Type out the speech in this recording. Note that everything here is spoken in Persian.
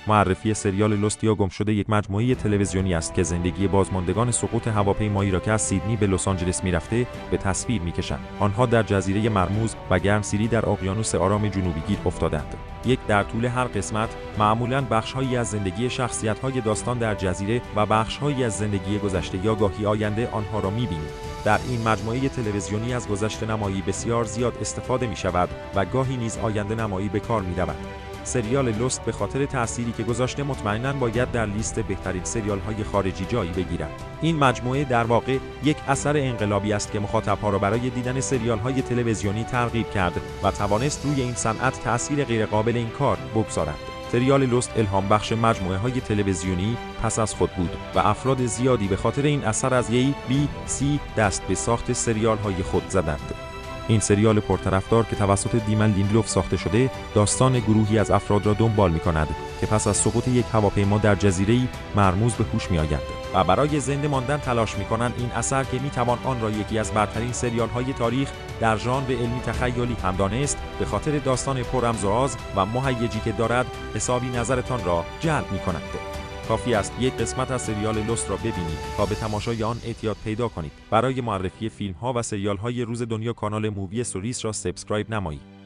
معرفی سریال لست یا گمشده یک مجموعه تلویزیونی است که زندگی بازماندگان سقوط هواپیمایی را که از سیدنی به لس آنجلس می‌رفته به تصویر می‌کشند. آنها در جزیره مرموز و گرمسیری در اقیانوس آرام جنوبی گیر افتادند. در طول هر قسمت معمولاً بخش‌هایی از زندگی شخصیت‌های داستان در جزیره و بخش‌هایی از زندگی گذشته یا گاهی آینده آنها را می‌بینیم. در این مجموعه تلویزیونی از گذشته نمایی بسیار زیاد استفاده می‌شود و گاهی نیز آینده نمایی به کار می‌رود. سریال لست به خاطر تأثیری که گذاشته مطمئناً باید در لیست بهترین سریال‌های خارجی جایی بگیرد. این مجموعه در واقع یک اثر انقلابی است که مخاطب‌ها را برای دیدن سریال‌های تلویزیونی ترغیب کرد و توانست روی این صنعت تأثیر غیرقابل انکار بگذارد. سریال لست الهام بخش مجموعه‌های تلویزیونی پس از خود بود و افراد زیادی به خاطر این اثر از ABC دست به ساخت سریال‌های خود زدند. این سریال پرطرفدار که توسط دیمن لیندلوف ساخته شده، داستان گروهی از افراد را دنبال می‌کند که پس از سقوط یک هواپیما در جزیره‌ای مرموز به هوش می‌آیند و برای زنده ماندن تلاش می‌کنند. این اثر که می‌توان آن را یکی از برترین سریال‌های تاریخ در ژانر علمی تخیلی هم دانست، به خاطر داستان پررمز و راز و مهیجی که دارد، حسابی نظرتان را جلب می‌کند. کافی است یک قسمت از سریال لست را ببینید تا به تماشای آن اعتیاد پیدا کنید. برای معرفی فیلم‌ها و سریال‌های روز دنیا کانال مووی استوریز را سابسکرایب نمایید.